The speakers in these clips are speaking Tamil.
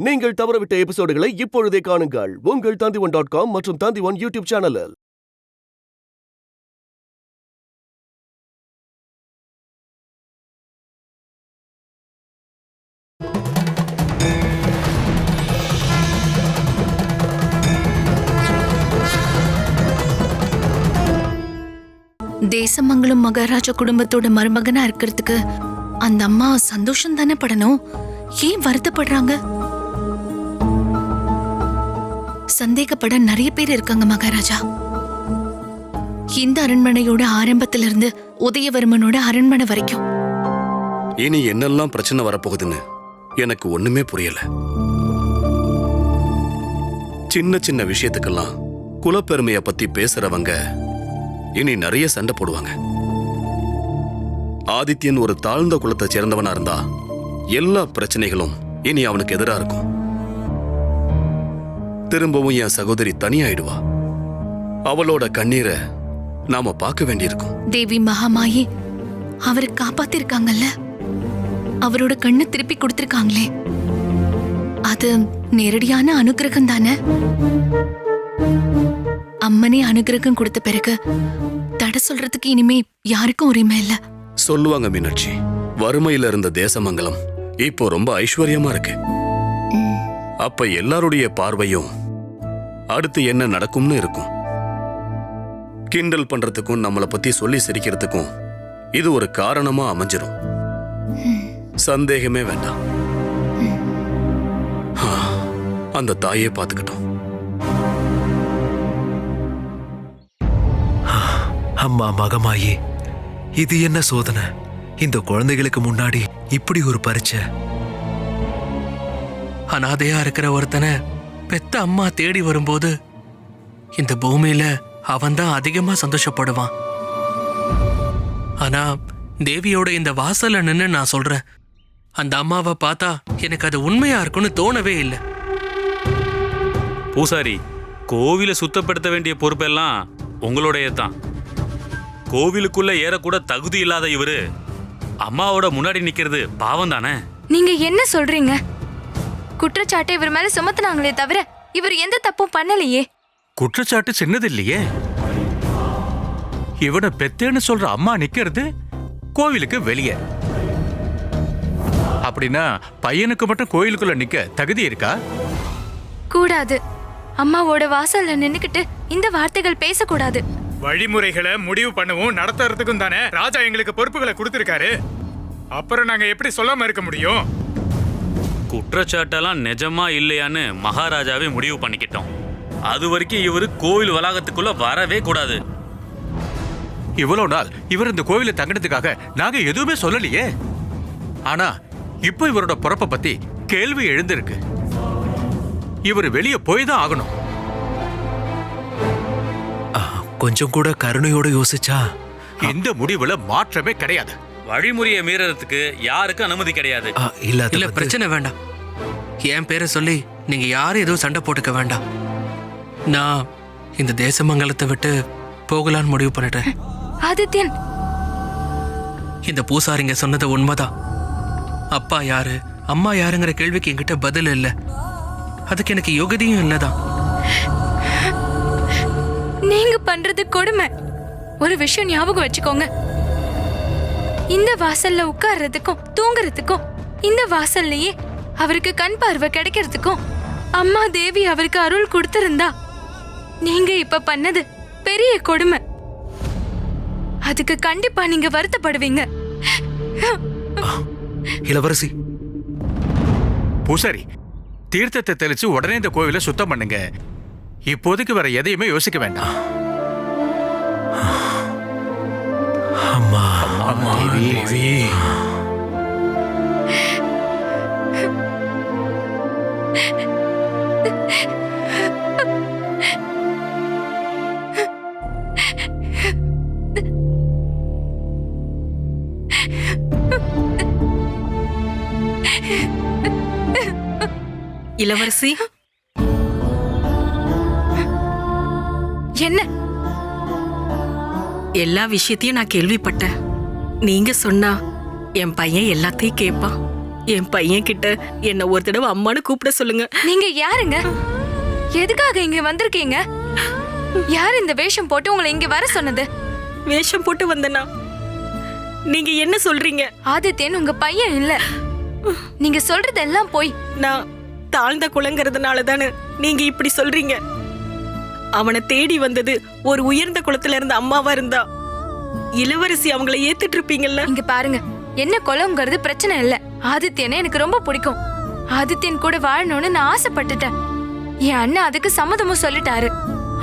நீங்கள் தவறவிட்ட எபிசோடுகளை இப்பொழுதே காணுங்கள் உங்கள் Tandivan.com மற்றும் Tandivan யூடியூப் சேனலில். தேசமங்கலம் மகாராஜா குடும்பத்தோட மருமகனா இருக்கிறதுக்கு அந்த அம்மா சந்தோஷம் தானே படணும். ஏன் வருத்தப்படுறாங்க? சந்தேகப்பட நிறைய பேர் இருக்காங்க மகாராஜா. இந்த அரண்மனையோட ஆரம்பத்திலிருந்து உதயவர்மனோட அரண்மனை வரைக்கும் இனி என்னெல்லாம் பிரச்சனை வரப்போகுதுன்னு எனக்கு ஒண்ணுமே புரியல. சின்ன சின்ன விஷயத்துக்கெல்லாம் குலப்பெருமைய பத்தி பேசுறவங்க இனி நிறைய சண்டை போடுவாங்க. ஆதித்யன் ஒரு தாழ்ந்த குலத்தை சேர்ந்தவனா இருந்தா எல்லா பிரச்சனைகளும் இனி அவனுக்கு எதிரா இருக்கும். திரும்பவும் என் சகோதரி தனியாயிடுவா. அவளோட கண்ணீரை நாம பார்க்க வேண்டியிருக்கும். தேவி மகாமாயி அவரை காப்பாத்திருக்காங்கல்ல, அவரோட கண்ணு திருப்பி கொடுத்திருக்காங்களே, அது நேரடியான அனுகிரகம் தானே. அம்மனே அனுகிரகம் கொடுத்த பிறகு தடை சொல்றதுக்கு இனிமே யாருக்கும் உரிமை இல்ல. சொல்லுவாங்க மீனாட்சி, வறுமையில இருந்த தேசமங்கலம் இப்போ ரொம்ப ஐஸ்வர்யமா இருக்கு. அப்ப எல்லாருடைய பார்வையும் அடுத்து என்ன நடக்கும்னு இருக்கும். கிண்டல் பண்றதுக்கும் நம்மளை பத்தி சொல்லி சிரிக்கிறதுக்கும் இது ஒரு காரணமா அமைஞ்சிரும். சந்தேகமே வேண்டாம். அந்த தாயே பாத்துக்கிட்டோம். அம்மா மகமாயி, இது என்ன சோதனை? இந்த குழந்தைகளுக்கு முன்னாடி இப்படி ஒரு பரீட்சை. அனாதையா இருக்கிற ஒருத்தனை பெத்த அம்மா தேடி வரும்போது இந்த பூமியில அவன்தான் அதிகமா சந்தோஷப்படுவான். ஆனா தேவியோட இந்த வாசல்ல நின்னு நான் சொல்றேன், அந்த அம்மாவை பார்த்தா எனக்கு அது உண்மையா இருக்குன்னு தோணவே இல்லை. பூசாரி, கோவிலை சுத்தப்படுத்த வேண்டிய பொறுப்பெல்லாம் உங்களுடைய தான். கோவிலுக்குள்ள ஏறக்கூட தகுதி இல்லாத இவரு அம்மாவோட முன்னாடி நிக்கிறது பாவம் தானே? நீங்க என்ன சொல்றீங்க? குற்றச்சாட்டை இவர் மேல சுமத்துனாங்களே தவிர இவர் எந்த தப்பும் பண்ணலையே. குற்றச்சாட்டு சின்னது இல்லையே. இவனை பெத்தேன்னு சொல்ற அம்மா நிக்கிறது கோவிலுக்கு வெளியே. அப்படின்னா பையனுக்கு மட்டும் கோயிலுக்குள்ள நிக்க தகுதி இருக்கா? கூடாது. அம்மாவோட வாசல்ல நின்னுக்கிட்டு இந்த வார்த்தைகள் பேசக்கூடாது. வழிமுறைகளை முடிவு பண்ணவும் நடத்துறதுக்கும் தானே ராஜா எங்களுக்கு பொறுப்புகளை கொடுத்திருக்காரு. அப்புறம் நாங்க எப்படி சொல்லாம இருக்க முடியும்? குற்றச்சாட்டெல்லாம் நிஜமா இல்லையான்னு மகாராஜாவே முடிவு பண்ணிக்கிட்டோம். அது வரைக்கும் இவரு கோவில் வளாகத்துக்குள்ள வரவே கூடாது. இவ்வளவு நாள் இவர் இந்த கோவில தங்கினதுக்காக நாங்க எதுவுமே சொல்லலையே. ஆனா இப்போ இவரோட பொறுப்பை பத்தி கேள்வி எழுந்திருக்கு. இவர் வெளியே போய் தான் ஆகணும். கொஞ்சம் கூட கருணையோட யோசிச்சா இந்த முடிவுல மாற்றமே கிடையாது. வழிமுறையை மீறறதுக்கு யாருக்கும் அனுமதி கிடையாது. இல்ல பிரச்சனை வேண்டாம். என் பேரை சொல்லி நீங்க யாரும் எதுவும் சண்டை போட்டுக்க வேண்டாம். நான் இந்த தேசமங்கலத்தை விட்டு போகலான்னு முடிவு பண்ணிட்டேன். ஆதித்யன், இந்த பூசாரிங்க சொன்னது உண்மைதான். அப்பா யாரு அம்மா யாருங்கிற கேள்விக்கு என்கிட்ட பதில் இல்லை. அதுக்கு எனக்கு யோகதியும் இல்லதான். நீங்க பண்றது கொடுமை. ஒரு விஷயம் ஞாபகம் வச்சுக்கோங்க, இந்த வாசல்ல உட்கார்றதுக்கும் தூங்குறதுக்கும், இந்த வாசல்லையே அவருக்கு கண் பார்வை கிடைக்கிறதுக்கும் அம்மா தேவி அவருக்கு அருள் கொடுத்திருந்தா நீங்க இப்ப பண்ணது பெரிய கொடுமை. அதுக்கு கண்டிப்பா நீங்க வருத்தப்படுவீங்க. இளவரசி, பூசாரி, தீர்த்தத்தை தெளிச்சு உடனே இந்த கோவிலை சுத்தம் பண்ணுங்க. இப்போதைக்கு வர எதையுமே யோசிக்க வேண்டாம். அம்மா தேவி, இளவரசி, என்ன? எல்லா விஷயத்தையும் நான் கேள்விப்பட்டேன். நீங்க சொன்னா என் பையன் எல்லாத்தையும் கேட்பான். என் பையன் கிட்ட என்ன ஒரு தடவை அம்மான்னு கூப்பிட சொல்லுங்க. நீங்க யாருங்க? எதுக்காக இங்க வந்திருக்கீங்க? யார் இந்த வேஷம் போட்டு உங்களை இங்க வர சொன்னது? வேஷம் போட்டு வந்தனா? நீங்க என்ன சொல்றீங்க? ஆதித்யன் உங்க பையன் இல்ல. நீங்க சொல்றதெல்லாம் போய். நான் தாழ்ந்த குலங்கிறதுனால தானே நீங்க இப்படி சொல்றீங்க. அவனை தேடி வந்தது ஒரு உயர்ந்த குலத்துல இருந்த அம்மாவா இருந்தா இளவரசி அவங்களை ஏத்துட்டு இருப்பீங்கல்ல? இங்க பாருங்க, என்ன குலங்கிறது பிரச்சனை இல்ல. ஆதித்யனை எனக்கு ரொம்ப பிடிக்கும். ஆதித்யன் கூட வாழணும்னு நான் ஆசைப்பட்டுட்டேன். என் அண்ணன் அதுக்கு சம்மதமும் சொல்லிட்டாரு.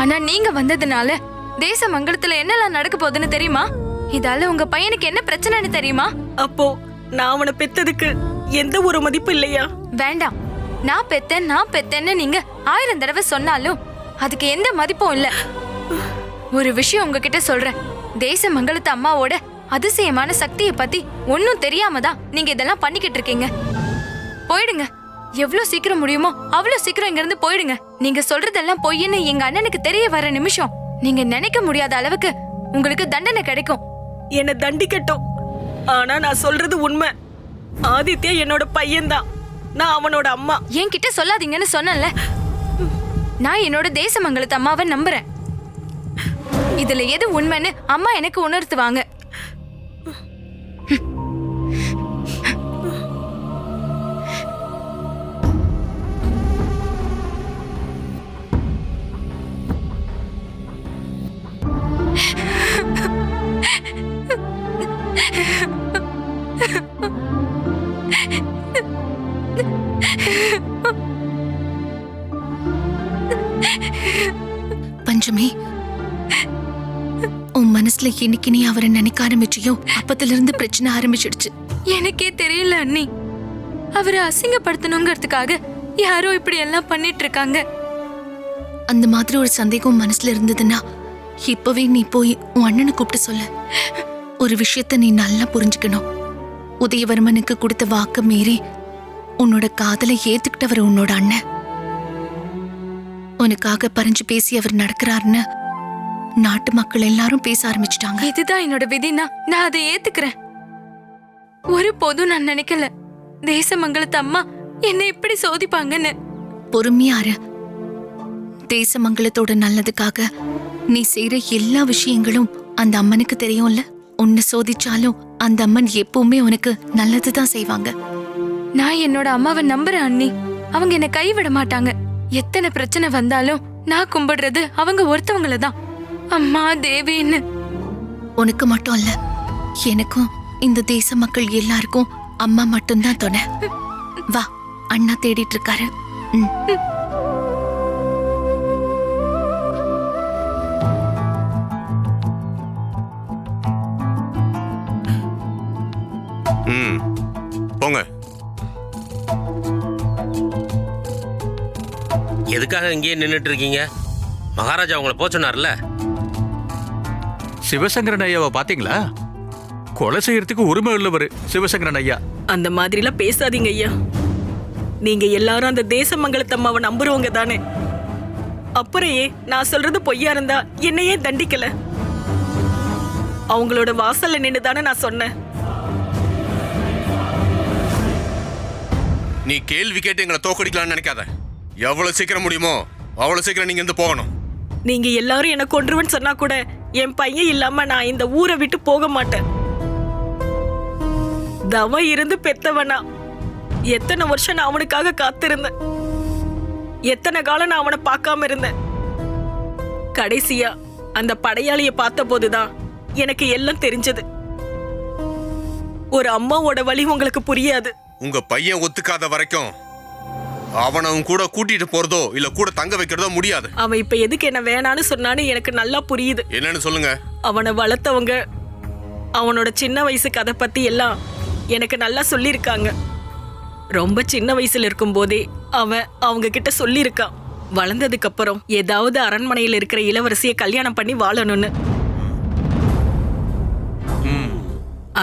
ஆனா நீங்க வந்ததுனால தேச மங்கலத்துல என்னெல்லாம் நடக்க போகுதுன்னு தெரியுமா? இதால உங்க பையனுக்கு என்ன பிரச்சனைன்னு தெரியுமா? அப்போ நான் அவனை பெத்ததுக்கு எந்த ஒரு மதிப்பு இல்லையா? வேண்டாம். நான் பெத்தேன்னு நீங்க 1000 தடவை சொன்னாலும் அதுக்கு எந்த மதிப்பும் இல்ல. ஒரு விஷயம் உங்ககிட்ட சொல்றேன். தேச மங்கலத்து அம்மாவோட அதிசயமான சக்தியை பத்தி ஒன்னும் தெரியாம தான் நீங்க இதெல்லாம் பண்ணிக்கிட்டு இருக்கீங்க. போயிடுங்க. எவ்வளவு சீக்கிரம் முடியுமோ அவ்வளவு சீக்கிரம் இங்க இருந்து போயிடுங்க. நீங்க சொல்றதெல்லாம் பொய்ன்னு எங்க அண்ணனுக்கு தெரிய வர நிமிஷம் நீங்க நினைக்க முடியாத அளவுக்கு உங்களுக்கு தண்டனை கிடைக்கும். என்ன தண்டிக்கட்டும். ஆனா நான் சொல்றது உண்மை. ஆதித்யா என்னோட பையன்தான். நான் அவனோட அம்மா. என்கிட்ட சொல்லாதீங்கன்னு சொன்னேன்ல. நான் என்னோட தேசமங்கலத்து அம்மாவை நம்புறேன். இதுல எது உண்மைன்னு அம்மா எனக்கு உணர்த்துவாங்க. பஞ்சமி, உன் மனசுல இன்னைக்கு நீ அவரை நினைக்க ஆரம்பிச்சியோ அப்பத்துல இருந்து பிரச்சனை ஆரம்பிச்சிடுச்சு. எனக்கே தெரியல அண்ணி. அவரை அசிங்கப்படுத்தணுங்கிறதுக்காக யாரோ இப்படி எல்லாம் பண்ணிட்டு இருக்காங்க. அந்த மாதிரி ஒரு சந்தேகம் மனசுல இருந்ததுன்னா இப்பவே நீ போய் உன் அண்ணனை கூப்பிட்டு சொல்ல. ஒரு விஷயத்த நீ நல்லா புரிஞ்சுக்கணும். உதயவர்மனுக்கு கொடுத்த வாக்கு மீறி உன்னோட காதலை ஏத்துக்கிட்டவர் உன்னோட அண்ணன். உனக்காக பறிஞ்சு பேசி அவர் நடக்கிறாருன்னு நாட்டு மக்கள் எல்லாரும் பேச ஆரம்பிச்சிட்டாங்க. இதுதான் என்னோட விதினா நான் அதை ஏத்துக்கிறேன். ஒரு போதும் நான் நினைக்கல தேசமங்கலத்து அம்மா என்னை இப்படி சோதிப்பாங்கன்னு. பொறுமையாரு. தேசமங்கலத்தோட நல்லதுக்காக நீ செய்யற எல்லா விஷயங்களும் அந்த அம்மனுக்கு தெரியும்ல. உன்னை சோதிச்சாலும் அந்த அம்மன் எப்பவுமே உனக்கு நல்லதுதான் செய்வாங்க. நான் என்னோட அம்மாவை நம்புறேன் அண்ணி. அவங்க என்னை கைவிட மாட்டாங்க. எத்தனை பிரச்சனை வந்தாலும் நான் கும்பிடுறது அவங்க ஒருத்தவங்கள தான், அம்மா தேவின்னு. உனக்கு மட்டும் இல்ல, எனக்கும் இந்த தேச மக்கள் எல்லாருக்கும் அம்மா மட்டும்தான் துணை. வா, அண்ணா தேடிட்டு இருக்காரு. போங்க. எதுக்காக இங்கேயே நின்றுட்டு இருக்கீங்க? மகாராஜா உங்களை போக சொன்னார்ல. சிவசங்கரன் ஐயாவை பாத்தீங்களா? கொலை செய்யறதுக்கு உரிமை உள்ளவர் சிவசங்கரன் ஐயா. அந்த மாதிரிலாம் பேசாதீங்க ஐயா. நீங்க எல்லாரும் அந்த தேசமங்கலத்து அம்மாவை நம்புறவங்க தானே. அப்புறம் நான் சொல்றது பொய்யா இருந்தா என்னையே தண்டிக்கல. அவங்களோட வாசல்ல நின்று தானே நான் சொன்னேன். நீ கேள்வி கேட்டு எங்களை தோக்கடிக்கலாம்னு நினைக்காத. எவ்வளவு சீக்கிரம் முடியுமோ அவ்வளவு சீக்கிரம் நீங்க இருந்து போகணும். நீங்க எல்லாரும் என்ன கொன்றுவன்னு சொன்னா கூட என் பையன் இல்லாம நான் இந்த ஊரை விட்டு போக மாட்டேன். தவம் இருந்து பெத்தவனா எத்தனை வருஷம் நான் அவனுக்காக காத்திருந்தேன். எத்தனை காலம் நான் அவனை பார்க்காம இருந்தேன். கடைசியா அந்த படையாளிய பார்த்த போதுதான் எனக்கு எல்லாம் தெரிஞ்சது. ஒரு அம்மாவோட வலி உங்களுக்கு புரியாது. உங்க பையன் ஒத்துக்காத வரைக்கும் அவனை கூட கூட்டிட்டு போறதோ இல்ல கூட தங்க வைக்கிறதோ முடியாது. அவன் இப்ப எதுக்கு என்ன வேணான்னு சொன்னான்னு எனக்கு நல்லா புரியுது. என்னன்னு சொல்லுங்க. அவனை வளர்த்தவங்க அவனோட சின்ன வயசு கதை பத்தி எல்லாம் எனக்கு நல்லா சொல்லியிருக்காங்க. ரொம்ப சின்ன வயசுல இருக்கும் போதே அவன் அவங்க கிட்ட சொல்லியிருக்கான், வளர்ந்ததுக்கு அப்புறம் ஏதாவது அரண்மனையில் இருக்கிற இளவரசியை கல்யாணம் பண்ணி வாழணும்னு.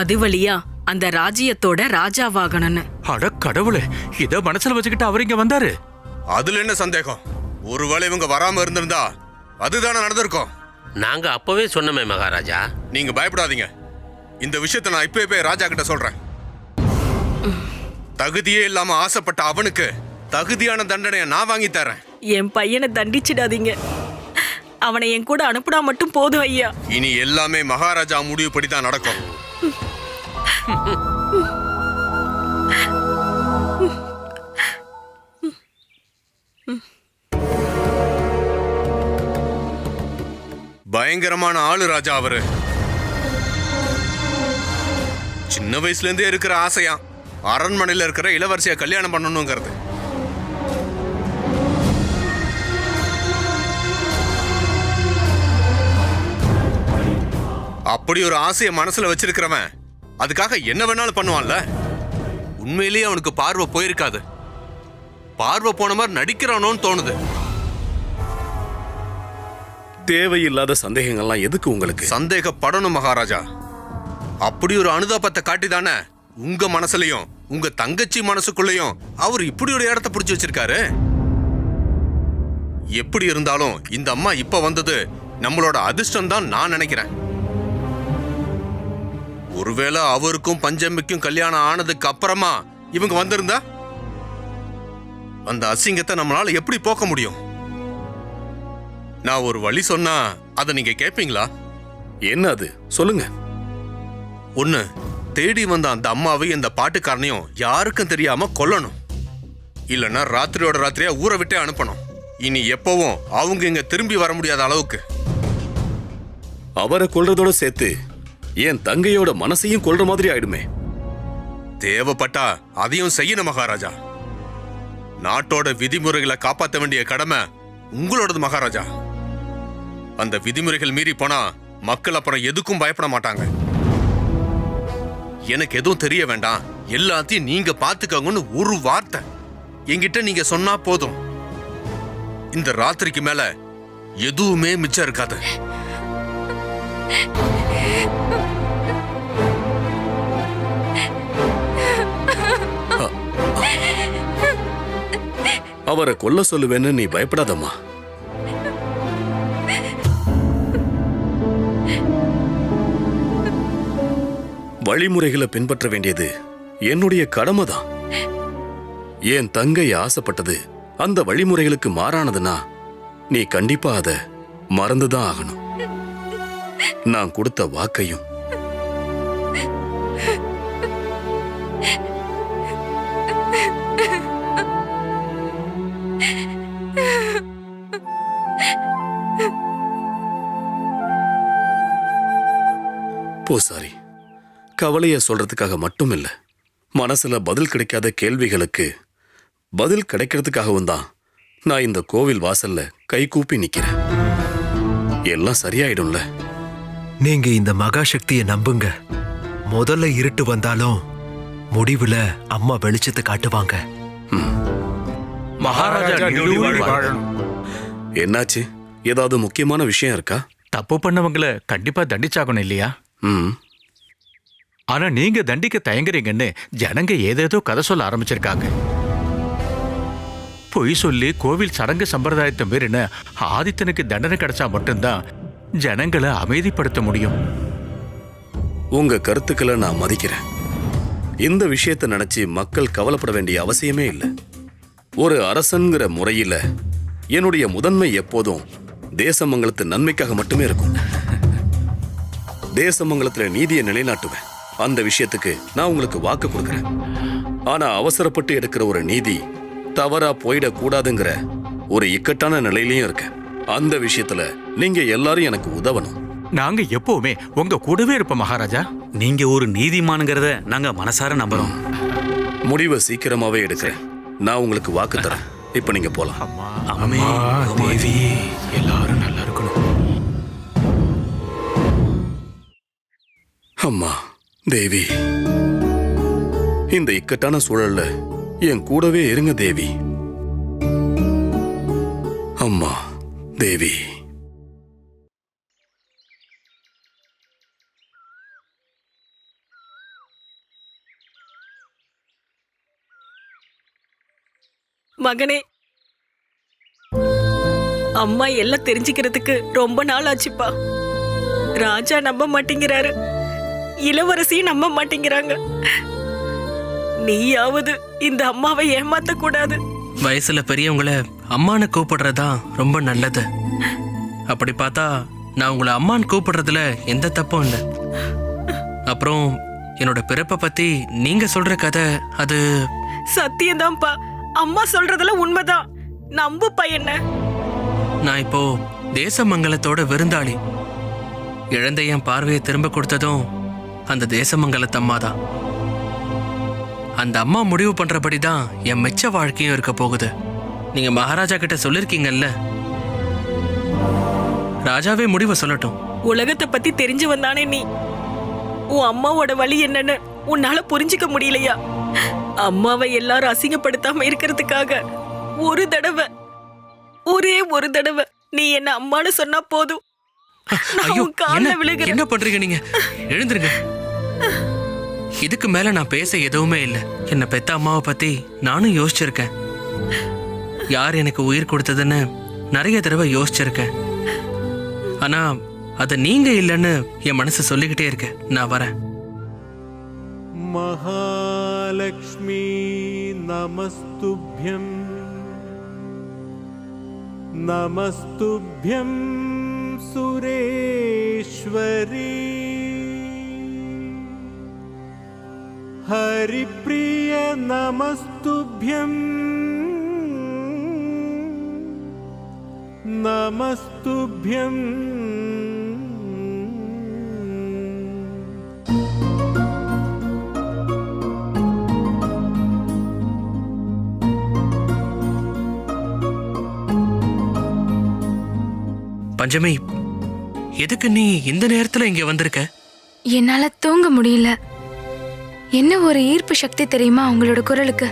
அது வழியா அந்த ராஜ்யத்தோட ராஜாவாகணும்னு. அட கடவுளே, இத மனசுல வச்சுக்கிட்டு அவர் இங்க வந்தாரு. அதுல என்ன சந்தேகம்? ஒருவேளை இவங்க வராம இருந்திருந்தா அதுதானே நடந்திருக்கும். நாங்க அப்பவே சொன்னோமே மகாராஜா. நீங்க பயப்படாதீங்க. இந்த விஷயத்தை நான் இப்பவே ராஜா கிட்ட சொல்றேன். தகுதியே இல்லாம ஆசைப்பட்ட அவனுக்கு தகுதியான தண்டனையை நான் வாங்கி தரேன். என் பையனை தண்டிச்சிடாதீங்க. அவனை என் கூட அனுப்புனா மட்டும் போதும் ஐயா. இனி எல்லாமே மகாராஜா முடிவுப்படி தான் நடக்கும். பயங்கரமான ஆளு ராஜா அவரு. சின்ன வயசுல இருந்தே இருக்கிற ஆசையா அரண்மனையில இருக்கிற இளவரசியை கல்யாணம் பண்ணணுங்கிறது. அப்படி ஒரு ஆசையை மனசுல வச்சிருக்கிறவன் அதுக்காக என்ன வேணாலும் பண்ணுவான்ல. உண்மையிலேயே அவனுக்கு பார்வை போயிருக்காது. பார்வை போன மாதிரி நடிக்கிறானோன்னு தோணுது. தேவையில்லாத சந்தேகங்கள்லாம் எதுக்கு உங்களுக்கு? சந்தேகப்படணும் மகாராஜா. அப்படி ஒரு அனுதாபத்தை காட்டிதானே உங்க மனசுலயும் உங்க தங்கச்சி மனசுக்குள்ளயும் அவர் இப்படி ஒரு இடத்தை பிடிச்சு வச்சிருக்காரு. எப்படி இருந்தாலும் இந்த அம்மா இப்ப வந்தது நம்மளோட அதிர்ஷ்டம் தான் நான் நினைக்கிறேன். ஒருவேளை அவருக்கும் பஞ்சமிக்கும் கல்யாணம் ஆனதுக்கு அப்புறமா இவங்க வந்திருந்தா அந்த அசிங்கத்தை நம்மளால எப்படி போக்க முடியும்? நான் ஒரு வழி சொன்னா அதை நீங்க கேட்பீங்களா? என்ன அது சொல்லுங்க. ஒண்ணு, தேடி வந்த அந்த அம்மாவை இந்த பாட்டுக்காரனையும் யாருக்கும் தெரியாம கொல்லணும். இல்லைன்னா ராத்திரியோட ராத்திரியா ஊரை விட்டே அனுப்பணும். இனி எப்பவும் அவங்க இங்க திரும்பி வர முடியாத அளவுக்கு. அவரை கொல்றதோட சேர்த்து என் தங்கையோட மனசையும் கொல்ற மாதிரி ஆயிடுமே. தேவைப்பட்டா அதையும் செய்யணும் மகாராஜா. நாட்டோட விதிமுறைகளை காப்பாற்ற வேண்டிய கடமை உங்களோடது மகாராஜா. அந்த விதிமுறைகள் மீறி போனா மக்கள் அப்புறம் எதுக்கும் பயப்பட மாட்டாங்க. எனக்கு எதுவும் தெரிய வேண்டாம், எல்லாத்தையும் நீங்க பாத்துக்கோங்கன்னு ஒரு வார்த்தை என்கிட்ட நீங்க சொன்னா போதும். இந்த ராத்திரிக்கு மேல எதுவுமே மிச்சம் இருக்காது. அவரை கொல்ல சொல்லுவேன்னு நீ பயப்படாதம்மா. வழிமுறைகளை பின்பற்ற வேண்டியது என்னுடைய கடமை தான். என் தங்கை ஆசைப்பட்டது அந்த வழிமுறைகளுக்கு மாறானதுன்னா நீ கண்டிப்பா அதை மறந்துதான் ஆகணும். நான் கொடுத்த வாக்கையும் பூசாரி கவலைய சொல்றதுக்காக மட்டும் இல்ல, மனசுல பதில் கிடைக்காத கேள்விகளுக்கு பதில் கிடைக்கிறதுக்காகவும் தான் நான் இந்த கோவில் வாசல்ல கை கூப்பி நிக்கிறேன். எல்லாம் சரியாயிடும்ல? நீங்க இந்த மகா சக்தியை நம்புங்க. முதல்ல இருட்டு வந்தாலும் முடிவுல அம்மா வெளிச்சத்தை காட்டுவாங்க. மகாராஜா நீடூழி வாழணும். என்னாச்சு? ஏதாவது முக்கியமான விஷயம் இருக்கா? தப்பு பண்ணவங்களை கண்டிப்பா தண்டிச்சாகணும் இல்லையா? ஆனா நீங்க தண்டிக்க தயங்குறீங்கன்னு ஜனங்க ஏதேதோ கதை சொல்ல ஆரம்பிச்சிருக்காங்க. பொய் சொல்லி கோவில் சடங்கு சம்பிரதாயத்தை மீறின ஆதித்தனுக்கு தண்டனை கிடைச்சா மட்டும்தான் ஜனங்களை அமைதிப்படுத்த முடியும். உங்க கருத்துக்களை நான் மதிக்கிறேன். இந்த விஷயத்தை நினைச்சு மக்கள் கவலைப்பட வேண்டிய அவசியமே இல்லை. ஒரு அரசன்கிற முறையில என்னுடைய முதன்மை எப்போதும் தேசமங்கலத்து நன்மைக்காக மட்டுமே இருக்கும். தேசமங்கலத்துல நீதியை நிலைநாட்டுவேன். அந்த விஷயத்துக்கு நான் உங்களுக்கு வாக்கு கொடுக்கிறேன். ஆனா அவசரப்பட்டு எடுக்கிற ஒரு நீதி தவறா போயிடக்கூடாதுங்கிற ஒரு இக்கட்டான நிலையிலையும் இருக்க. அந்த விஷயத்துல நீங்க எல்லாரும் எனக்கு உதவணும். நாங்க எப்பவுமே உங்க கூடவே இருப்போம் மகாராஜா. நீங்க ஒரு நீதிமான்ங்கிறத நாங்க மனசார நம்புறோம். முடிவை சீக்கிரமாவே எடுக்கிறேன். நான் உங்களுக்கு வாக்கு தரேன். இப்ப நீங்க போலாம். தேவி, எல்லாரும் நல்லா இருக்கணும். அம்மா தேவி, இந்த இக்கட்டான சூழல்ல என் கூடவே இருங்க தேவி. அம்மா தேவி. மகனே, அம்மா எல்லாம் தெரிஞ்சுக்கிறதுக்கு ரொம்ப நாள் ஆச்சுப்பா. ராஜா நம்ப மாட்டேங்கிறாரு, இளவரசியும் நம்ப மாட்டேங்கிறாங்க. நீயாவது இந்த அம்மாவை ஏமாத்த கூடாது. வயசுல பெரியவங்கள அம்மான்னு கூப்பிடுறதா ரொம்ப நல்லது. அப்படி பார்த்தா நான் உங்களை அம்மான்னு கூப்பிடுறதுல எந்த தப்பும் இல்லை. அப்புறம் என்னோட பிறப்பை பத்தி நீங்க சொல்ற கதை அது சத்தியம்தான்ப்பா. அம்மா சொல்றதெல்லாம் உண்மைதான். நம்புப்பா என்ன. நான் இப்போ தேசமங்கலத்தோட விருந்தாளி. இழந்த என் பார்வையை திரும்ப கொடுத்ததும் அந்த தேசமங்கலத்தம்மா தான். அந்த அம்மா முடிவு பண்றபடிதான் என் மிச்ச வாழ்க்கையும் இருக்க போகுது. நீங்க மகாராஜா கிட்ட சொல்லிருக்கீங்கல்ல, ராஜாவே முடிவை சொல்லட்டும். உலகத்தை பத்தி தெரிஞ்சு வந்தானே நீ. உன் அம்மாவோட வழி என்னன்னு உன்னால புரிஞ்சுக்க முடியலையா? அம்மாவை எல்லாரும் அசிங்கப்படுத்தாம இருக்கிறதுக்காக ஒரே ஒரு தடவை நீ என்ன அம்மான்னு சொன்னா போதும். ஐயோ, என்ன பண்றீங்க நீங்க? எழுந்துருங்க. இதுக்கு மேல நான் பேச எதுவுமே இல்லை. என்ன பெத்த அம்மாவை பத்தி நானும் யோசிச்சிருக்கேன். யார் எனக்கு உயிர் கொடுத்ததுன்னு நிறைய தடவை யோசிச்சிருக்கேன். ஆனா அத நீங்க இல்லைன்னு என் மனசு சொல்லிக்கிட்டே இருக்கு. நான் வரேன். மகாலட்சுமி நமஸ்துப்யம் நமஸ்துப்யம் சுரேஸ்வரி ஹரிப்ரிய நமஸ்துப்யம் நமஸ்துப்யம். பஞ்சமி, எதுக்கு நீ இந்த நேரத்துல இங்க வந்திருக்க? என்னால தூங்க முடியல. என்ன ஒரு ஈர்ப்பு சக்தி தெரியுமா உங்களோட குரலுக்கு?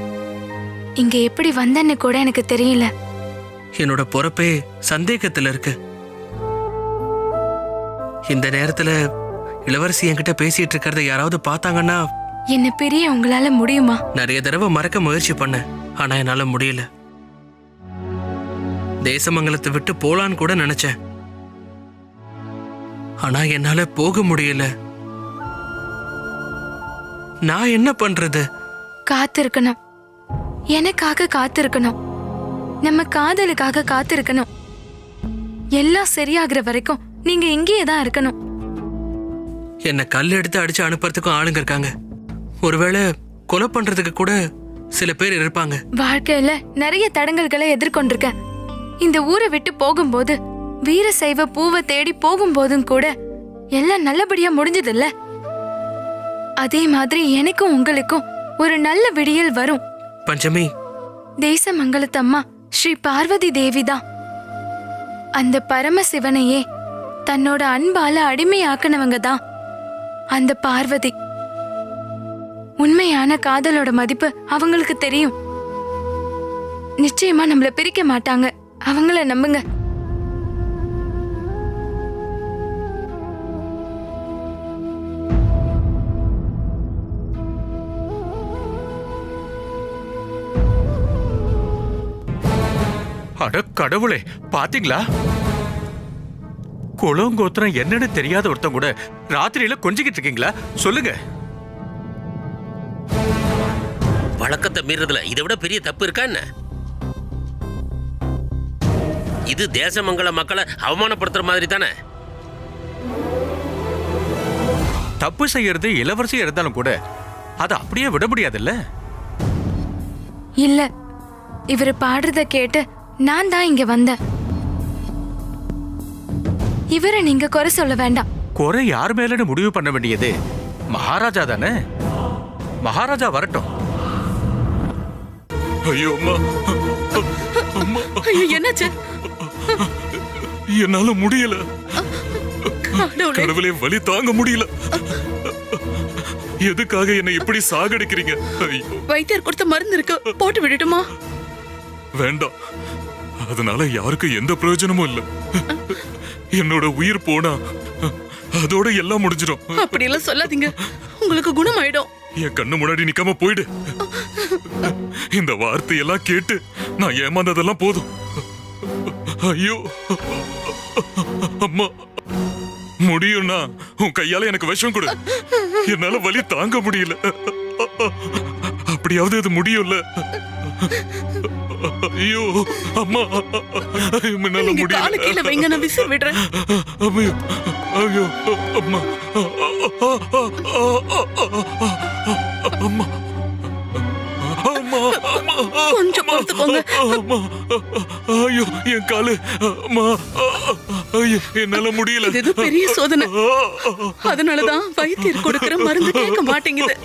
இங்க எப்படி வந்தேன்னு கூட எனக்கு தெரியல. என்னோட பொறுப்பே சந்தேகத்துல இருக்கு. இந்த நேரத்துல இளவரசி என்கிட்ட பேசிட்டு இருக்கிறத யாராவது பார்த்தாங்கன்னா என்ன பிரிய உங்களால முடியுமா? நிறைய தடவை மறக்க முயற்சி பண்ண, ஆனா என்னால முடியல. தேசமங்கலத்தை விட்டு போலான்னு கூட நினைச்சேன். ஆனா என்னால போக முடியல. நான் என்ன பண்றது? காத்திருக்கணும். எனக்காக காத்திருக்கணும். நம்ம காதலுக்காக காத்திருக்கணும். எல்லாம் சரியாகிற வரைக்கும் நீங்க இங்கேயே தான் இருக்கணும். என்ன கல் எடுத்து அடிச்சு அனுப்புறதுக்கும் ஆளுங்க இருக்காங்க. ஒருவேளை கொலை பண்றதுக்கு கூட சில பேர் இருப்பாங்க. வாழ்க்கையில நிறைய தடங்கல்களை எதிர்கொண்டிருக்கேன். இந்த ஊரை விட்டு போகும்போது, வீரசைவ பூவை தேடி போகும்போதும் கூட எல்லாம் நல்லபடியா முடிஞ்சதில்ல. அதே மாதிரி எனக்கும் உங்களுக்கும் ஒரு நல்ல விடியல் வரும். பஞ்சமி, தேசமங்கலத்தம்மா ஸ்ரீ பார்வதி தேவிதான். அந்த பரமசிவனையே தன்னோட அன்பால அடிமையாக்குனவங்க தான் அந்த பார்வதி. உண்மையான காதலோட மதிப்பு அவங்களுக்கு தெரியும். நிச்சயமா நம்மள பிரிக்க மாட்டாங்க. அவங்கள நம்புங்க. அட கடவுளே, பாத்தீங்களா? குளங்கோத்திரம் என்னன்னு தெரியாத ஒருத்தன் கூட ராத்திரியில கொஞ்சிக்கிட்டு இருக்கீங்களா? சொல்லுங்க. வழக்கத்தை மீறதுல இதை விட பெரிய தப்பு இருக்கா என்ன? இது தேசமங்கல மக்களை அவமானப்படுத்துற மாதிரி தானே. தப்பு செய்யறது இளவரசியா இருந்தாலும் கூட அதை அப்படியே விட முடியாதுல்ல. இல்ல, இவரு பாடுறத கேட்டு நான் தான் இங்க வந்தேன். இவரை நீங்க குறை சொல்ல வேண்டாம். குறை யார் மேலன்னு முடிவு பண்ண வேண்டியது மகாராஜா தானே. மகாராஜா வரட்டும். ஐயோ அம்மா, அம்மா, என்னாச்சு? என்னால முடியல. கடவுளே, வலி தாங்க முடியல. எதுக்காக என்னை இப்படி சாகடிக்கிறீங்க? வைத்தியர் கொடுத்த மருந்து இருக்கு, போட்டு விடட்டுமா? வேண்டாம், அதனால யாருக்கும் எந்த பிரயோஜனமும் இல்ல. என்னோட உயிர் போனா அதோட எல்லாம் முடிஞ்சிடும். அப்படி எல்லாம் சொல்லாதீங்க, உங்களுக்கு குணமாயிடும். என் கண்ணு முன்னாடி நிக்காம போயிடு. இந்த வார்த்தையெல்லாம் கேட்டு நான் ஏமாந்ததெல்லாம் போதும். ஐயோ அம்மா, முடியும்னா உன் கையால எனக்கு விஷம் கொடு. என்னால வலி தாங்க முடியல. அப்படியாவது அது முடியும்ல? ஐயோ அம்மா, என்னால நீங்க முடியல. காலை கீழே வைங்க, நான் விசில் விடுறேன். ஐயோ ஐயோ அம்மா, அம்மா, அம்மா, கொஞ்சம் பொறுத்துக்கோங்க. அம்மா, ஐயோ என் காலு, அம்மா, ஐயோ என்னால முடியல. இது பெரிய சோதனை, அதனாலதான் வைத்தியர் கொடுக்கிற மருந்து கேட்க மாட்டேங்குது.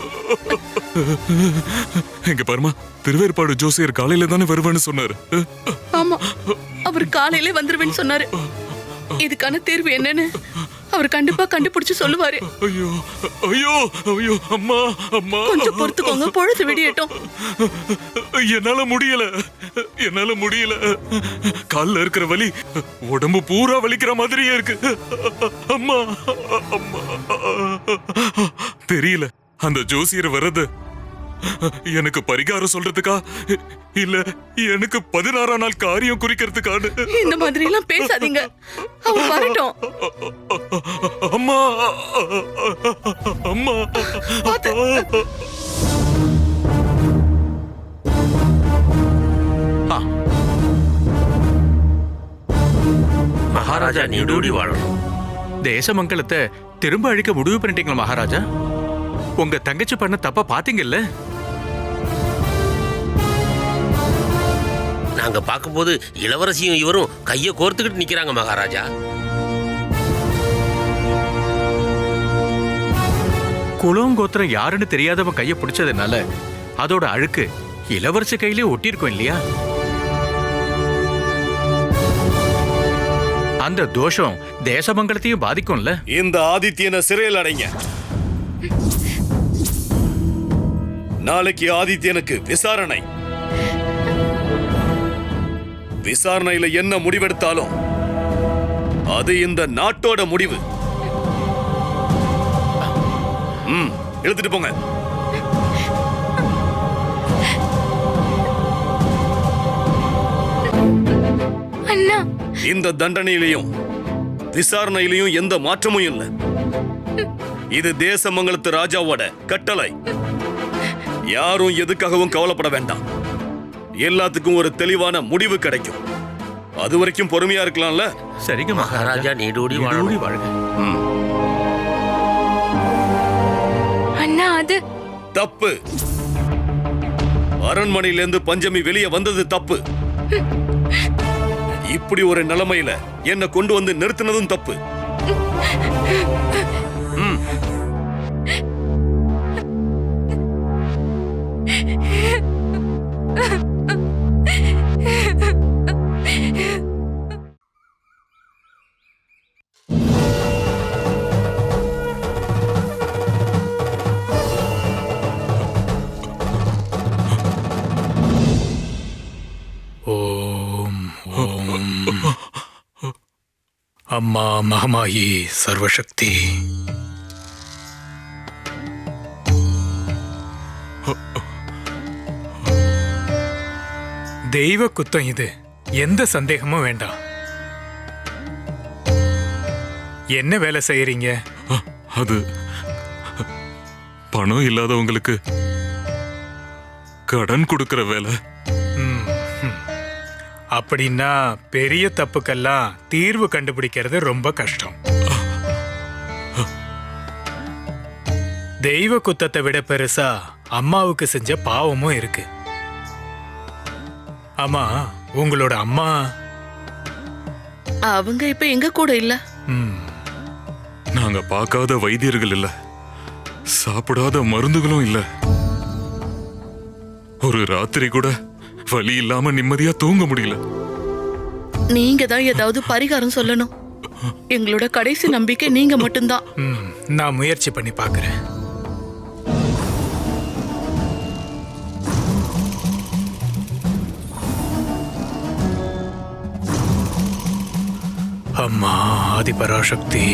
எங்க பாருமா, திருவேற்பாடு ஜோசியர் காலையில தானே வருவேன்னு சொன்னாரு. ஆமா, அவர் காலையிலே வந்துருவேன்னு சொன்னாரு. இதுக்கான தீர்வு என்னன்னு அவர் கண்டிப்பா கண்டுபிடிச்சு சொல்லுவாரு. ஐயோ ஐயோ ஐயோ அம்மா, அம்மா, கொஞ்சம் பொறுத்துக்கோங்க, பொழுது விடியட்டும். என்னால முடியல, என்னால முடியல. கால்ல இருக்கிற வலி உடம்பு பூரா வலிக்கிற மாதிரியே இருக்கு. அம்மா, அம்மா, தெரியல அந்த ஜோசியர் வர்றது எனக்கு பரிகாரம் சொல்றதுக்கா இல்ல எனக்கு 16ஆம் நாள் காரியம் குறிக்கிறதுக்கான. இந்த மாதிரி எல்லாம் பேசாதீங்க, அவர் வரட்டும். அம்மா, அம்மா, மகாராஜா நீடூடி வாழணும். தேசமங்கலத்தை திரும்ப அழிக்க முடிவு பண்ணிட்டீங்களா மகாராஜா? உங்க தங்கச்சி பண்ண தப்ப பாத்தீங்கல்ல? நாங்க பார்க்கும்போது இளவரசியும் இவரும் கையை கோர்த்துக்கிட்டு நிக்கிறாங்க மகாராஜா. குலம் கோத்திரம் யாருன்னு தெரியாதவன் கையை பிடிச்சதுனால அதோட அழுக்கு இளவரசி கையிலே ஒட்டியிருக்கும் இல்லையா? அந்த தோஷம் தேசமங்கலத்தையும் பாதிக்கும்ல. இந்த ஆதித்யனை சிறையில் அடைங்க. நாளைக்கு ஆதித்யனுக்கு விசாரணை. விசாரணையில என்ன முடிவெடுத்தாலும் அது இந்த நாட்டோட முடிவு. எழுதிட்டு போங்க. அண்ணா, இந்த தண்டனையிலையும் விசாரணையிலையும் எந்த மாற்றமும் இல்லை. இது தேசமங்கலத்து ராஜாவோட கட்டளை. யாரும் எதுக்காகவும் கவலைப்பட வேண்டாம். எல்லாத்துக்கும் ஒரு தெளிவான முடிவு கிடைக்கும். அது வரைக்கும் பொறுமையா இருக்கலாம்ல? சரிங்க மகாராஜா நீடூடி வாழ்க. அண்ணா, அது தப்பு. அரண்மனையிலிருந்து பஞ்சமி வெளியே வந்தது தப்பு. இப்படி ஒரு நிலைமையில என்ன கொண்டு வந்து நிறுத்தினதும் தப்பு. அம்மா மகமாயி சர்வசக்தி. தெய்வ குத்தம் இது, எந்த சந்தேகமும் வேண்டாம். என்ன வேலை செய்யறீங்க? அது பணம் இல்லாதவங்களுக்கு கடன் கொடுக்கிற வேலை. அப்படின்னா பெரிய தப்புக்கெல்லாம் தீர்வு கண்டுபிடிக்கிறது ரொம்ப கஷ்டம். தெய்வ குத்தத்தை விட பெருசா அம்மாவுக்கு செஞ்ச பாவமும் இருக்கு. ஆமா, உங்களோட அம்மா? அவங்க இப்ப எங்க கூட இல்ல. நாங்க பார்க்காத வைத்தியர்கள் இல்ல, சாப்பிடாத மருந்துகளும் இல்ல. ஒரு ராத்திரி கூட வலி இல்லாம நிம்மதியா தூங்க முடியல. நீங்க தான் ஏதாவது பரிகாரம் சொல்லணும். எங்களோட கடைசி நம்பிக்கை நீங்க மட்டும்தான். நான் முயற்சி பண்ணி பார்க்கிறேன். அம்மா ஆதிபராசக்தி,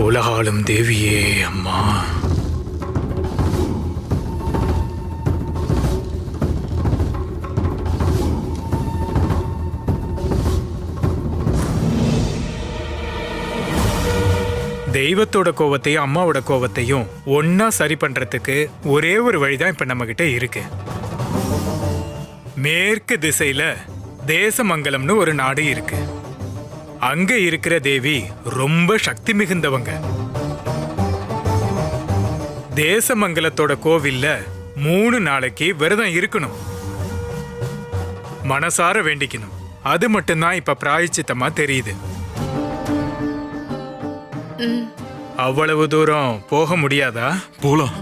உலகாளும் தேவியே அம்மா. தெய்வத்தோட கோவத்தையும் அம்மாவோட கோவத்தையும் ஒன்னா சரி பண்றதுக்கு ஒரே ஒரு வழிதான் இப்ப நம்ம கிட்ட இருக்கு. மேற்கு திசையில தேசமங்கலம்னு ஒரு நாடு இருக்கு. அங்க இருக்கிற தேவி ரொம்ப சக்தி மிகுந்தவங்க. தேசமங்கலத்தோட கோவில்ல 3 நாளைக்கு விரதம் இருக்கணும். மனசார வேண்டிக்கணும். அது மட்டும்தான் இப்ப பிராயச்சித்தமா தெரியுது. அவ்வளவு தூரம் போக முடியாதா? போலாம்.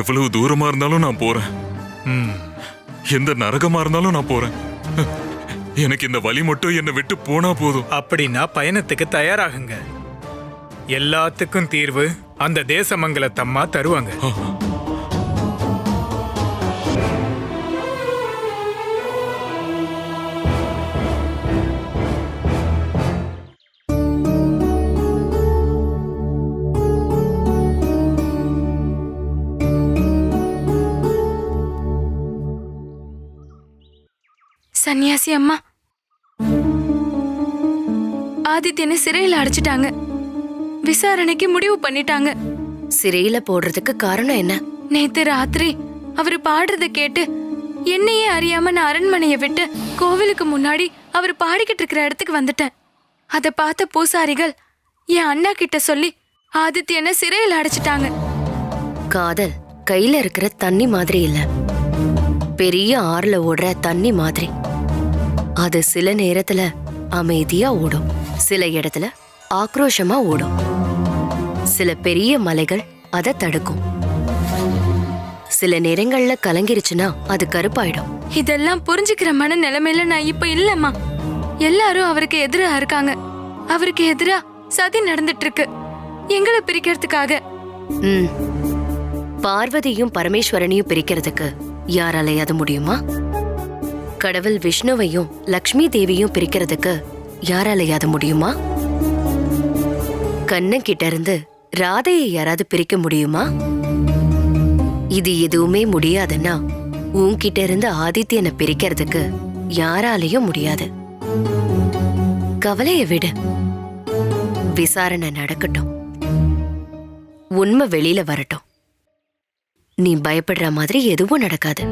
எவ்வளவு தூரமா இருந்தாலும் நான் போறேன். எந்த நரகமா இருந்தாலும் நான் போறேன். எனக்கு இந்த வழி மட்டும் என்னை விட்டு போனா போதும். அப்படின்னா பயணத்துக்கு தயாராகுங்க. எல்லாத்துக்கும் தீர்வு அந்த தேசமங்கலத்தம்மா தருவாங்க. சன்னியாசி அம்மா, ஆதித்யனை சிறையில் அடைச்சிட்டாங்க. விசாரணைக்கு முடிவு பண்ணிட்டாங்க. சிறையில போடுறதுக்கு காரணம் என்ன? நேத்து ராத்திரி அவரு பாடுறத கேட்டு என்னையே அறியாம நான் அரண்மனையை விட்டு கோவிலுக்கு முன்னாடி அவர் பாடிக்கிட்டு இருக்கிற இடத்துக்கு வந்துட்டேன். அதை பார்த்த பூசாரிகள் என் அண்ணா கிட்ட சொல்லி ஆதித்யனை சிறையில் அடைச்சிட்டாங்க. காதல் கையில இருக்கிற தண்ணி மாதிரி இல்ல, பெரிய ஆறுல ஓடுற தண்ணி மாதிரி. அது சில நேரத்துல அமைதியா ஓடும், சில இடத்துல ஆக்ரோஷமா ஓடும். சில பெரிய மலைகள் அதை தடுக்கும். சில நேரங்கள்ல கலங்கிருச்சுன்னா அது கருப்பாயிடும். இதெல்லாம் புரிஞ்சுக்கிற மன நிலைமையில நான் இப்ப இல்லம்மா. எல்லாரும் அவருக்கு எதிரா இருக்காங்க. அவருக்கு எதிரா சதி நடந்துட்டு இருக்கு, எங்களை பிரிக்கிறதுக்காக. பார்வதியும் பரமேஸ்வரனையும் பிரிக்கிறதுக்கு யாராலையாவது முடியுமா? கடவுள் விஷ்ணுவையும் லக்ஷ்மி தேவியும் பிரிக்கிறதுக்கு யாராலையாவது முடியுமா? கண்ணன் கிட்ட இருந்து ராதையை யாராவது பிரிக்க முடியுமா? இது எதுவுமே முடியாதுன்னா உன்கிட்ட இருந்து ஆதித்யனை பிரிக்கிறதுக்கு யாராலையும் முடியாது. கவலையை விடு, விசாரணை நடக்கட்டும், உண்மை வெளியில வரட்டும். நீ பயப்படுற மாதிரி எதுவும் நடக்காது.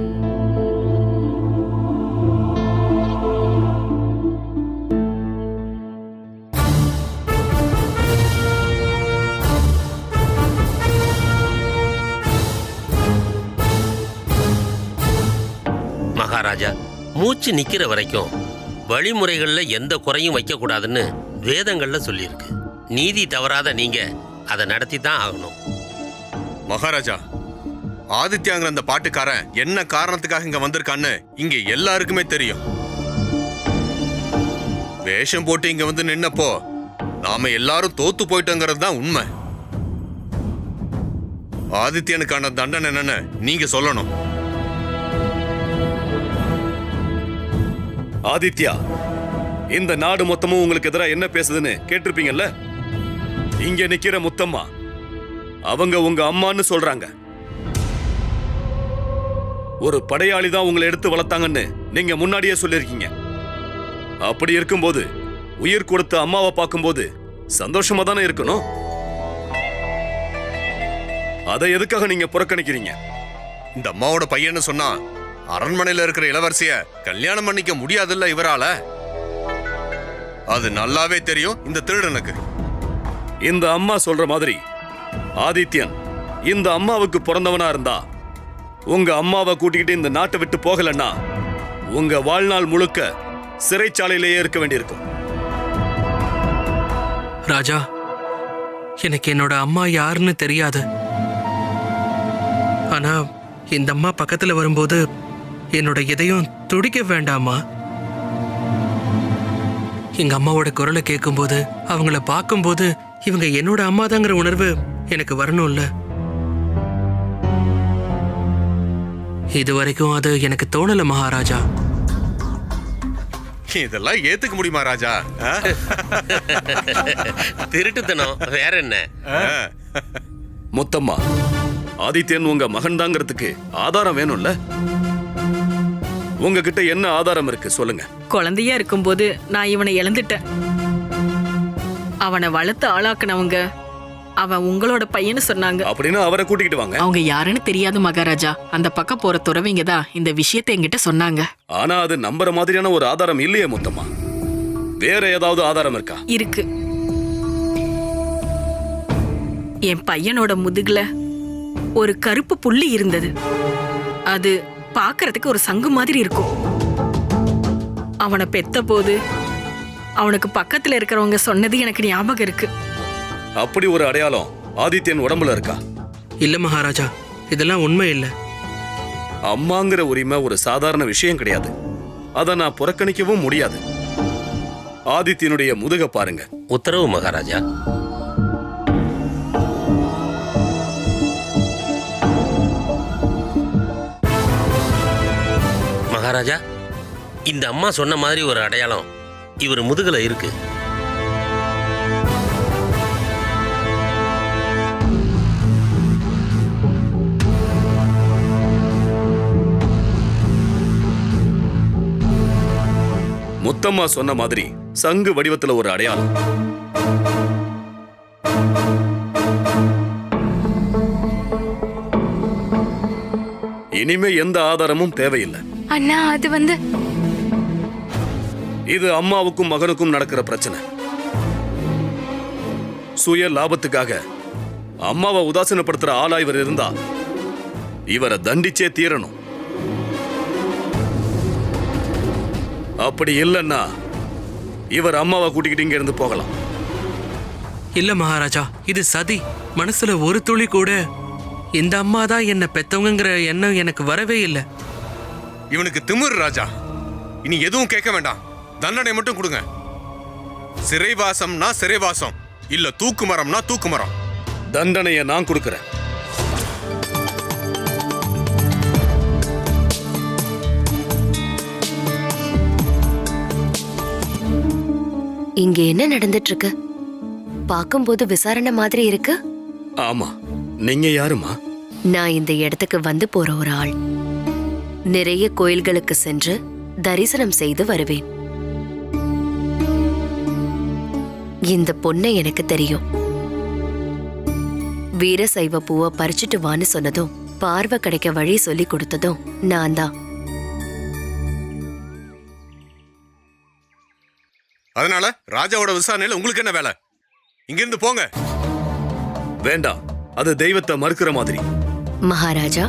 மகாராஜா, மூச்சு நிக்கிற வரைக்கும் வழிமுறைகள்ல எந்த குறையும் வைக்க கூடாதுன்னு வேதங்கள்ல சொல்லியிருக்கு. நீதி தவறாத நீங்க அதை நடத்தி தான் ஆகணும். மகாராஜா, ஆதித்யாங்கிற அந்த பாட்டுக்காரன் என்ன காரணத்துக்காக இங்க வந்திருக்கான்னு இங்க எல்லாருக்குமே தெரியும். வேஷம் போட்டு இங்க வந்து நின்னப்போ நாம எல்லாரும் தோத்து போயிட்டோங்கிறது தான் உண்மை. ஆதித்யனுக்கான தண்டனை என்னன்னு நீங்க சொல்லணும். ஆதித்யா, இந்த நாடு மொத்தமும் உங்களுக்கு எதிராக என்ன பேசுதுன்னு கேட்டிருப்பீங்கல்ல. இங்க நிக்கிற முத்தம்மா அவங்க உங்க அம்மான்னு சொல்றாங்க. ஒரு படையாளி தான் உங்களை எடுத்து வளர்த்தாங்கன்னு நீங்க முன்னாடியே சொல்லிருக்கீங்க. அப்படி இருக்கும்போது உயிர் கொடுத்த அம்மாவை பார்க்கும்போது சந்தோஷமா தானே இருக்கணும். அதை எதுக்காக நீங்க புறக்கணிக்கிறீங்க? இந்த அம்மாவோட பையன்னு சொன்னா அரண்மனையில இருக்கிற இளவரசிய கல்யாணம் பண்ணிக்க முடியாதுல்ல இவரால. அது நல்லாவே தெரியும் இந்த திருடனுக்கு. இந்த அம்மா சொல்ற மாதிரி ஆதித்யன் இந்த அம்மாவுக்கு பிறந்தவனா இருந்தா உங்க அம்மாவை கூட்டிக்கிட்டு இந்த நாட்டை விட்டு போகலன்னா உங்க வாழ்நாள் முழுக்க சிறைச்சாலையிலேயே இருக்க வேண்டியிருக்கும். ராஜா, எனக்கு என்னோட அம்மா யாருன்னு தெரியாது. ஆனா இந்த அம்மா பக்கத்துல வரும்போது என்னோட இதயம் துடிக்க வேண்டாமா? எங்க அம்மாவோட குரலை கேட்கும்போது, அவங்கள பார்க்கும்போது இவங்க என்னோட அம்மாதாங்கிற உணர்வு எனக்கு வரணும்ல. இது வரைக்கும் அது எனக்கு தோணல மகாராஜா. இதெல்லாம் ஏத்துக்க முடியுமா ராஜா? திருட்டுத்தனம் வேற என்ன? முத்தம்மா, ஆதித்யன் உங்க மகன் தாங்கிறதுக்கு ஆதாரம் வேணும்ல. உங்ககிட்ட என்ன ஆதாரம் இருக்கு சொல்லுங்க. குழந்தையா இருக்கும்போது நான் இவனை இழந்துட்டேன். அவனை வளர்த்து ஆளாக்குனவங்க அவன் உங்களோட பையன்னு சொன்னாங்க. அப்படின்னா அவரை கூட்டிக்கிட்டு வாங்க. அவங்க யாருன்னு தெரியாது மகாராஜா. அந்த பக்கம் போற துறவிங்க தான் இந்த விஷயத்தை என்கிட்ட சொன்னாங்க. ஆனா அது நம்புற மாதிரியான ஒரு ஆதாரம் இல்லையே முத்தம்மா. வேற ஏதாவது ஆதாரம் இருக்கா? இருக்கு. என் பையனோட முதுகுல ஒரு கருப்பு புள்ளி இருந்தது. அது பார்க்கறதுக்கு ஒரு சங்கு மாதிரி இருக்கும். அவனை பெத்த போது அவனுக்கு பக்கத்துல இருக்கிறவங்க சொன்னது எனக்கு ஞாபகம் இருக்கு. அப்படி ஒரு அடையாளம் ஆதித்யன் உடம்புல இருக்கா? இல்ல மகாராஜா, இதெல்லாம் உண்மை இல்ல. அம்மாங்கிற உரிமை ஒரு சாதாரண விஷயம் கிடையாது. அதை நான் புறக்கணிக்கவும் முடியாது. ஆதித்யனுடைய முதுக பாருங்க. உத்தரவு மகாராஜா. மகாராஜா, இந்த அம்மா சொன்ன மாதிரி ஒரு அடையாளம் இவர் முதுகுல இருக்கு. முத்தம்மா சொன்ன மாதிரி சங்கு வடிவத்துல ஒரு அடையாளம். இனிமே எந்த ஆதாரமும் தேவையில்லை. அண்ணா, அது வந்து இது அம்மாவுக்கும் மகனுக்கும் நடக்கிற பிரச்சனை. சுய லாபத்துக்காக அம்மாவை உதாசீனப்படுத்துற ஆளா இவர் இருந்தா இவரை தண்டிச்சே தீரணும். அப்படி இல்லைன்னா இவர் அம்மாவை கூட்டிக்கிட்டு இங்க இருந்து போகலாம். இல்ல மகாராஜா, இது சதி. மனசுல ஒரு துளி கூட இந்த அம்மா தான் என்ன பெத்தவங்கிற எண்ணம் எனக்கு வரவே இல்லை. இவனுக்கு திமிரு ராஜா. இனி எதுவும் கேட்க வேண்டாம், தண்டனை மட்டும் கொடுங்க. சிறைவாசம்னா சிறைவாசம், இல்ல தூக்கு மரம்னா தூக்கு மரம். தண்டனையை நான் கொடுக்கிறேன். இங்க என்ன நடந்துட்டு இருக்கு? பார்க்கும்போது விசாரணை மாதிரி இருக்கு. ஆமா, நீங்க யாருமா? நான் இந்த இடத்துக்கு வந்து போற ஒரு ஆள். நிறைய கோயில்களுக்கு சென்று தரிசனம் செய்து வருவேன். இந்த பொண்ணை எனக்கு தெரியும். வீரசைவ பூவை பறிச்சுட்டு வான்னு சொன்னதும் பார்வை கிடைக்க வழி சொல்லி கொடுத்ததும் நான் தான். அதனால ராஜாவோட விசாரணையில உங்களுக்கு என்ன வேலை? இங்கிருந்து போங்க. வேண்டாம், அது தெய்வத்தை மறுக்கிற மாதிரி. மகாராஜா,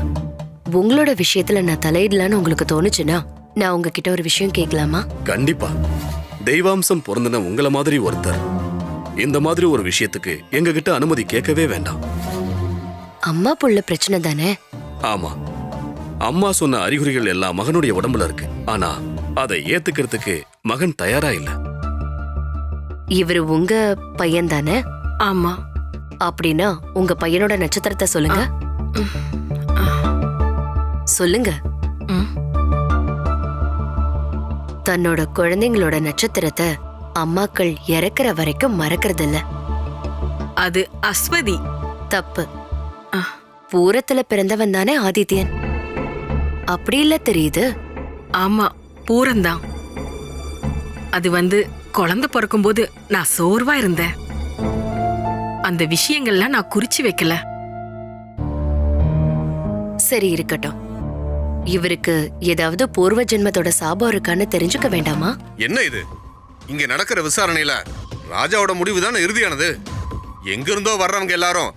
உங்களோட விஷயத்துல நான் தலையிடலான்னு உங்களுக்கு தோணுச்சுன்னா நான் உங்ககிட்ட ஒரு விஷயம் கேட்கலாமா? கண்டிப்பா. தெய்வாம்சம் பொருந்தின உங்கள மாதிரி ஒருத்தர் இந்த மாதிரி ஒரு விஷயத்துக்கு எங்க கிட்ட அனுமதி கேட்கவே வேண்டாம். அம்மா புள்ள பிரச்சனை தானே? ஆமா, அம்மா சொன்ன அறிகுறிகள் எல்லாம் மகனுடைய உடம்புல இருக்கு. ஆனா அதை ஏத்துக்கிறதுக்கு மகன் தயாரா இல்ல. இவரு உங்க பையன் தானே? ஆமா. அப்படின்னா உங்க பையனோட நட்சத்திரத்தை சொல்லுங்க. சொல்லுங்க. தன்னோட குழந்தைங்களோட நட்சத்திரத்தை அம்மாக்கள் இறக்குற வரைக்கும் மறக்கிறது இல்ல. அது அஸ்வதி. தப்பு. பூரத்துல பிறந்தவன் தானே ஆதித்யன். அப்படி இல்ல தெரியுது. ஆமா, பூரந்தான். அது வந்து குழந்தை பிறக்கும் போது நான் சோர்வா இருந்தேன். அந்த விஷயங்கள்லாம் நான் குறிச்சு வைக்கல. சரி, இருக்கட்டும். இவருக்கு ஏதாவது பூர்வ ஜென்மத்தோட சாபம் இருக்கான்னு தெரிஞ்சுக்க வேண்டாமா? என்ன இது? இங்க நடக்கிற விசாரணையில ராஜாவோட முடிவு தானே இறுதியானது. எங்க இருந்தோ வர்றவங்க எல்லாரும்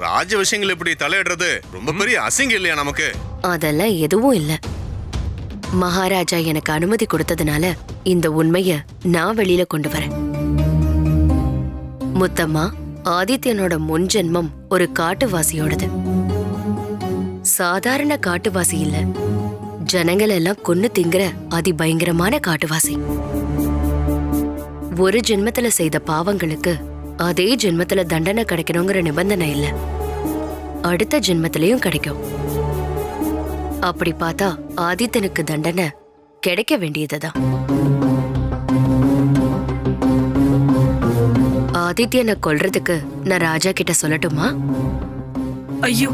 ராஜ விஷயங்கள் இப்படி தலையிடுறது ரொம்ப பெரிய அசிங்கம் இல்லையா நமக்கு? அதெல்லாம் எதுவும் இல்ல. மகாராஜா எனக்கு அனுமதி கொடுத்ததுனால இந்த உண்மைய நான் வெளியில கொண்டு வரேன். முத்தம்மா, ஆதித்யனோட முன் ஜென்மம் ஒரு காட்டுவாசியோடது. சாதாரண காட்டுவாசி இல்ல, ஜனங்கள் எல்லாம் கொன்னு திங்கிற அதிபயங்கரமான காட்டுவாசி. ஒரு ஜென்மத்துல செய்த பாவங்களுக்கு அதே ஜென்மத்துல தண்டனை கிடைக்கணுங்கிற நிபந்தனை இல்ல, அடுத்த ஜென்மத்திலையும் கிடைக்கும். அப்படி பார்த்தா ஆதித்தனுக்கு தண்டனை கிடைக்க வேண்டியதுதான். ஆதித்யனை கொல்றதுக்கு நான் ராஜா கிட்ட சொல்லட்டுமா? ஐயோ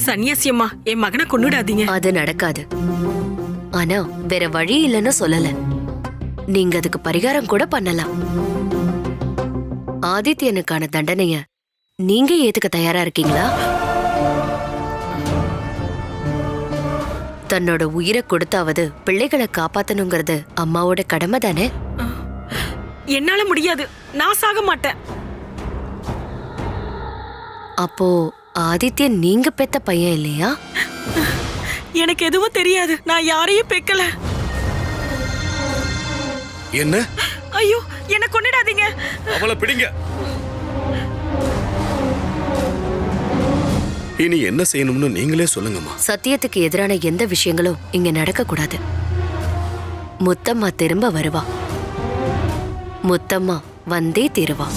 சன்னியாசியம்மா, என் மகனை கொன்னுடாதீங்க. அது நடக்காது. ஆனா வேற வழி இல்லைன்னு சொல்லல. நீங்க அதுக்கு பரிகாரம் கூட பண்ணலாம். ஆதித்யனுக்கான தண்டனைய நீங்க ஏத்துக்க தயாரா இருக்கீங்களா? தன்னோட உயிரை கொடுத்தாவது பிள்ளைகளை காப்பாத்தணுங்கிறது அம்மாவோட கடமை தானே? என்னால முடியாது, நான் சாக மாட்டேன். அப்போ ஆதித்யன் நீங்க பெத்த பையன் இல்லையா? எனக்கு எதுவும் தெரியாது, நான் யாரையும் பெக்கல. என்ன? ஐயோ, என்ன கொன்னிடாதீங்க. அவளை பிடிங்க. இனி என்ன செய்யணும்னு நீங்களே சொல்லுங்கம்மா. சத்தியத்துக்கு எதிரான எந்த விஷயங்களும் இங்க நடக்க கூடாது. முத்தம்மா திரும்ப வருவா. முத்தம்மா வந்தே தீருவா.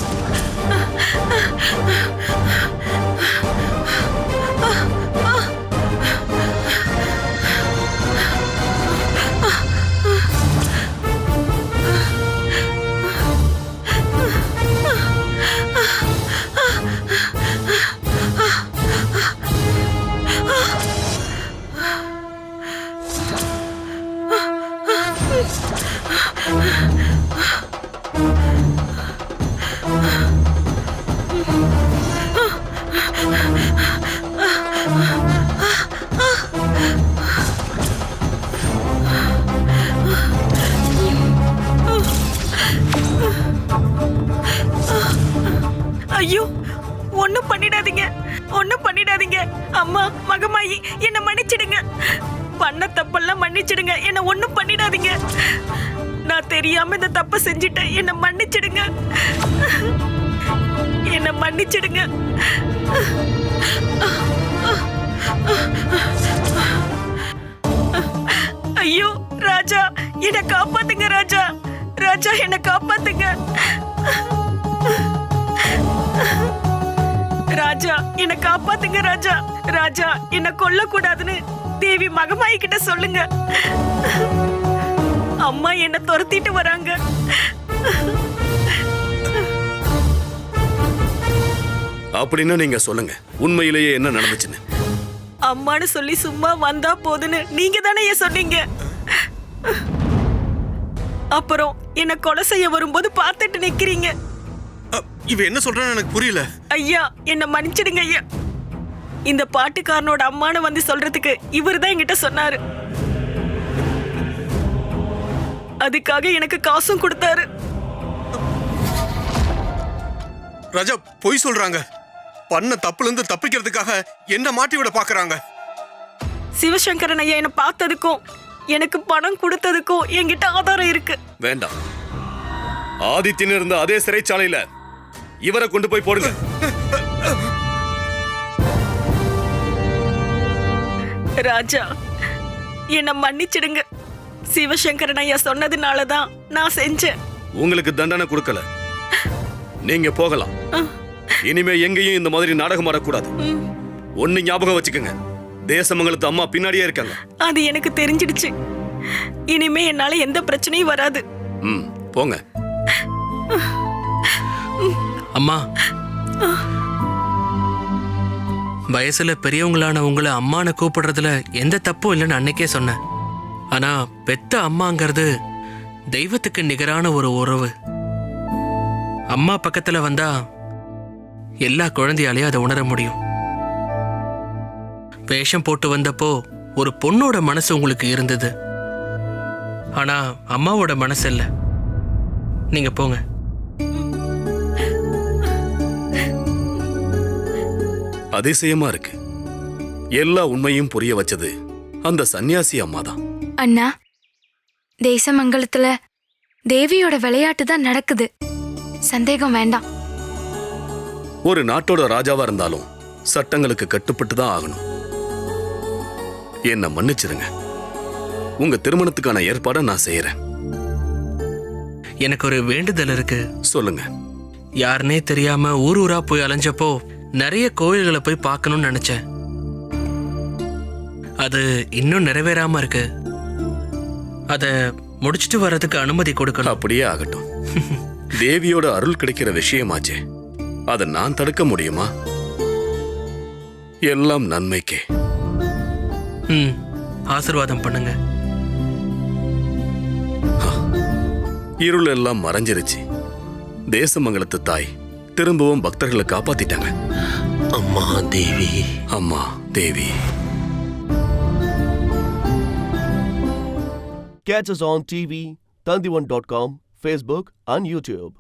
ஐயோ, ஒண்ணும் பண்ணிடாதீங்க, ஒண்ணும் பண்ணிடாதீங்க. அம்மா, மகமாயி, என்ன மன்னிச்சிடுங்க. பண்ண தப்பெல்லாம் மன்னிச்சிடுங்க. என்ன ஒண்ணும் பண்ணிடாதீங்க. நான் தெரியாம இந்த தப்பை செஞ்சிட்டேன். என்ன மன்னிச்சிடுங்க. என்ன மன்னிச்சிடுங்க. ஐயோ ராஜா, என்ன காப்பாத்துங்க ராஜா. ராஜா, என்ன காப்பாத்துங்க. ராஜா, என்ன காப்பாத்துங்க ராஜா. ராஜா, என்ன கொல்ல கூடாதுன்னு தேவி மகமாயி கிட்ட சொல்லுங்க. அம்மா என்ன துரத்திட்டு வராங்க. அப்படின்னா நீங்க சொல்லுங்க, உண்மையிலேயே என்ன நடந்துச்சுன்னு. அம்மான்னு சொல்லி சும்மா வந்தா போதுன்னு நீங்க தானே சொன்னீங்க. அப்புறம் என்ன கொலை செய்ய வரும்போது பார்த்துட்டு நிக்கிறீங்க. இவ என்ன சொல்றான்னு எனக்கு புரியல. ஐயா, என்ன மன்னிச்சிடுங்க ஐயா. இந்த பாட்டுக்காரனோட அம்மானு வந்து சொல்றதுக்கு இவர்தான் என்கிட்ட சொன்னாரு. அதுக்காக எனக்கு காசும் கொடுத்தாரு. ராஜா பொய் சொல்றாங்க. பண்ண தப்புல இருந்து தப்பிக்கிறதுக்காக என்ன மாட்டி விட பாக்குறாங்க. சிவசங்கரன் ஐயா என்ன பார்த்ததுக்கும் எனக்கு பணம் கொடுத்ததுக்கும் என்கிட்ட ஆதாரம் இருக்கு. வேண்டாம். ஆதித்யன் இருந்த அதே சிறைச்சாலையில இவரை கொண்டு போய் போடுங்க. ராஜா, என்ன மன்னிச்சிடுங்க. சிவசங்கரன் ஐயா சொன்னதுனாலதான் நான் செஞ்சேன். உங்களுக்கு தண்டனை கொடுக்கல, நீங்க போகலாம். இனிமே எங்கேயும் இந்த மாதிரி நாடகம் ஆடக்கூடாது. ஒண்ணு ஞாபகம் வச்சுக்கோங்க, தேசமங்கலத்து அம்மா பின்னாடியே இருக்காங்க. அது எனக்கு தெரிஞ்சிடுச்சு. இனிமே என்னால எந்த பிரச்சனையும் வராது. போங்க. அம்மா, வயசுல பெரியவங்களான உங்களை அம்மானை கூப்பிடுறதுல எந்த தப்பும் இல்லைன்னு அன்னைக்கே சொன்னேன். ஆனா பெத்த அம்மாங்கிறது தெய்வத்துக்கு நிகரான ஒரு உறவு. அம்மா பக்கத்துல வந்தா எல்லா குழந்தையாலையும் அதை உணர முடியும். வேஷம் போட்டு வந்தப்போ ஒரு பொண்ணோட மனசு உங்களுக்கு இருந்தது, ஆனா அம்மாவோட மனசு இல்ல. நீங்க போங்க. அதிசயமா இருக்கு. எல்லா உண்மையும் புரிய வச்சது அந்த சன்னியாசி அம்மா தான். அண்ணா, தேசமங்கலத்துல தேவியோட விளையாட்டு தான் நடக்குது, சந்தேகம் வேண்டாம். ஒரு நாட்டோட ராஜாவா இருந்தாலும் சட்டங்களுக்கு கட்டுப்பட்டு தான் ஆகணும். என்ன மன்னிச்சிருங்க. உங்க திருமணத்துக்கான ஏற்பாடை நான் செய்யறேன். எனக்கு ஒரு வேண்டுதல் இருக்கு. சொல்லுங்க. யாருனே தெரியாம ஊர் ஊரா போய் அலைஞ்சப்போ நிறைய கோயில்களை போய் பார்க்கணும்னு நினைச்சேன். அது இன்னும் நிறைவேறாம இருக்கு. அத முடிச்சிட்டு வர்றதுக்கு அனுமதி கொடுக்கணும். அப்படியே ஆகட்டும். தேவியோட அருள் கிடைக்கிற விஷயமாச்சே, அதை நான் தடுக்க முடியுமா? எல்லாம் நன்மைக்கே. ஆசீர்வாதம் பண்ணுங்க. இருள் எல்லாம் மறைஞ்சிருச்சு. தேசமங்கலத்து தாய் திரும்பவும் பக்தர்களை காப்பாத்திட்டாங்க. அம்மா தேவி, அம்மா தேவி. Catch us on TV, Tandivan.com, Facebook and YouTube.